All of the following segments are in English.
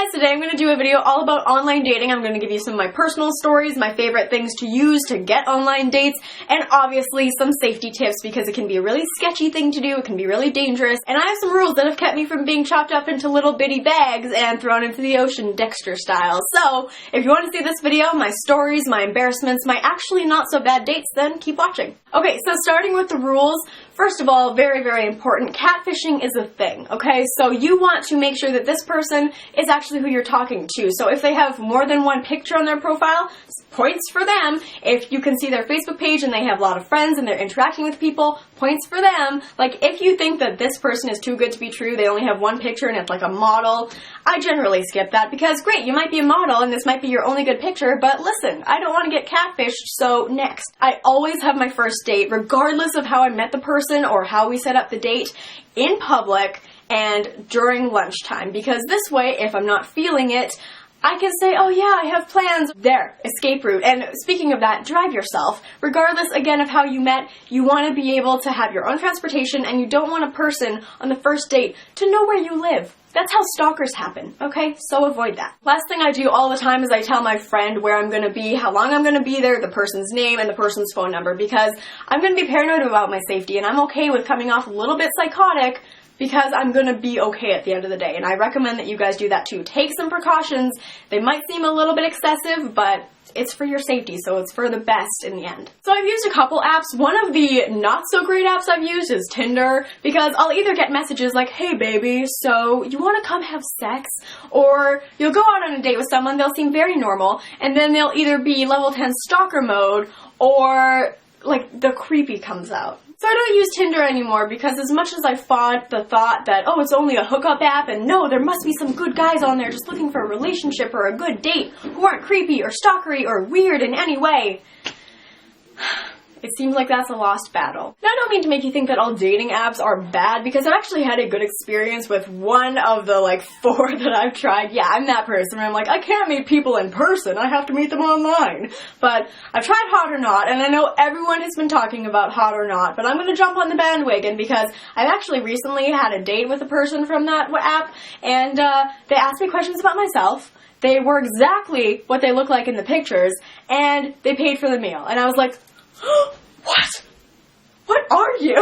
guys, today I'm going to do a video all about online dating. I'm going to give you some of my personal stories, my favorite things to use to get online dates, and obviously some safety tips because it can be a really sketchy thing to do, it can be really dangerous, and I have some rules that have kept me from being chopped up into little bitty bags and thrown into the ocean Dexter style. So, if you want to see this video, my stories, my embarrassments, my actually not so bad dates, then keep watching. Okay, so starting with the rules, first of all, very, very important, catfishing is a thing, okay? So you want to make sure that this person is actually who you're talking to. So if they have more than one picture on their profile, points for them. If you can see their Facebook page and they have a lot of friends and they're interacting with people, points for them. Like, if you think that this person is too good to be true, they only have one picture and it's like a model, I generally skip that because, great, you might be a model and this might be your only good picture, but listen, I don't want to get catfished, so next. I always have my first date, regardless of how I met the person or how we set up the date, in public and during lunchtime, because this way, if I'm not feeling it, I can say, oh yeah, I have plans. There, escape route. And speaking of that, drive yourself. Regardless, again, of how you met, you want to be able to have your own transportation, and you don't want a person on the first date to know where you live. That's how stalkers happen, okay? So avoid that. Last thing I do all the time is I tell my friend where I'm going to be, how long I'm going to be there, the person's name, and the person's phone number, because I'm going to be paranoid about my safety, and I'm okay with coming off a little bit psychotic because I'm going to be okay at the end of the day, and I recommend that you guys do that too. Take some precautions. They might seem a little bit excessive, but it's for your safety, so it's for the best in the end. So I've used a couple apps. One of the not so great apps I've used is Tinder, because I'll either get messages like, hey baby, so you want to come have sex? Or you'll go out on a date with someone, they'll seem very normal, and then they'll either be level 10 stalker mode, or like the creepy comes out. So I don't use Tinder anymore because as much as I fought the thought that, oh, it's only a hookup app and no, there must be some good guys on there just looking for a relationship or a good date who aren't creepy or stalkery or weird in any way, it seems like that's a lost battle. Now, I don't mean to make you think that all dating apps are bad, because I've actually had a good experience with one of the, 4 that I've tried. Yeah, I'm that person where I'm like, I can't meet people in person, I have to meet them online. But I've tried Hot or Not, and I know everyone has been talking about Hot or Not, but I'm going to jump on the bandwagon because I've actually recently had a date with a person from that app, and they asked me questions about myself. They were exactly what they look like in the pictures, and they paid for the meal. And I was like, what? What are you?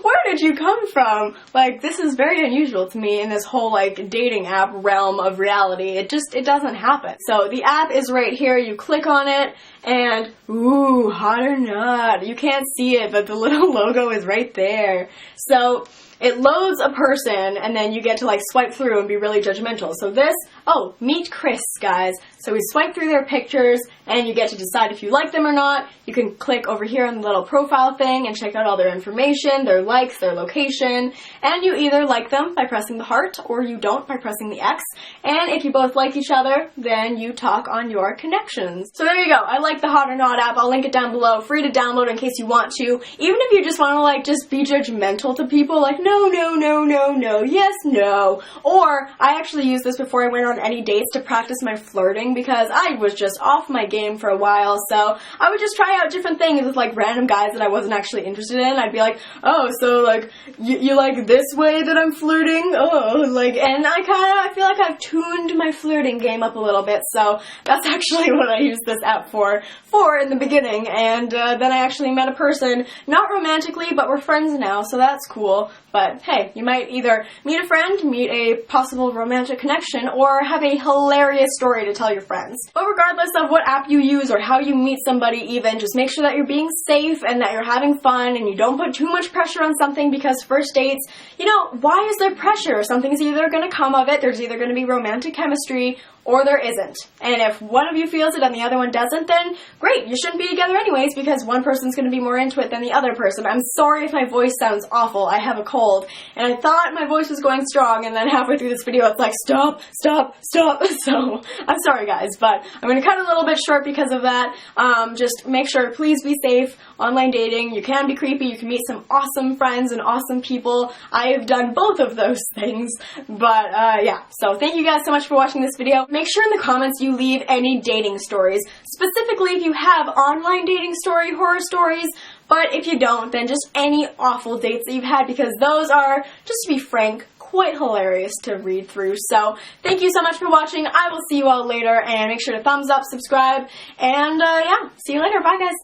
Where did you come from? Like, this is very unusual to me in this whole, dating app realm of reality. It doesn't happen. So, the app is right here. You click on it, and, ooh, Hot or Not. You can't see it, but the little logo is right there. So, it loads a person, and then you get to, swipe through and be really judgmental. So this, oh, meet Chris, guys. So we swipe through their pictures, and you get to decide if you like them or not. You can click over here on the little profile thing and check out all their information, their likes, their location, and you either like them by pressing the heart, or you don't by pressing the X, and if you both like each other, then you talk on your connections. So there you go. I like the Hot or Not app. I'll link it down below. Free to download in case you want to. Even if you just want to, just be judgmental to people, no, yes, no. Or, I actually used this before I went on any dates to practice my flirting because I was just off my game for a while, so I would just try out different things with, random guys that I wasn't actually interested in. I'd be like, oh, so, you like this way that I'm flirting? Oh, and I feel like I've tuned my flirting game up a little bit, so that's actually what I used this app for in the beginning, and then I actually met a person, not romantically, but we're friends now, so that's cool. But hey, you might either meet a friend, meet a possible romantic connection, or have a hilarious story to tell your friends. But regardless of what app you use or how you meet somebody even, just make sure that you're being safe and that you're having fun and you don't put too much pressure on something, because first dates, why is there pressure? Something's either going to come of it, there's either going to be romantic chemistry, or there isn't. And if one of you feels it and the other one doesn't, then great, you shouldn't be together anyways because one person's going to be more into it than the other person. I'm sorry if my voice sounds awful. I have a cold. And I thought my voice was going strong, and then halfway through this video it's like, stop. So, I'm sorry guys, but I'm going to cut a little bit short because of that. Just make sure, please be safe. Online dating, you can be creepy, you can meet some awesome friends and awesome people. I have done both of those things, but yeah. So thank you guys so much for watching this video. Make sure in the comments you leave any dating stories, specifically if you have online dating story, horror stories, but if you don't, then just any awful dates that you've had, because those are, just to be frank, quite hilarious to read through. So thank you so much for watching. I will see you all later, and make sure to thumbs up, subscribe, and yeah, see you later. Bye, guys.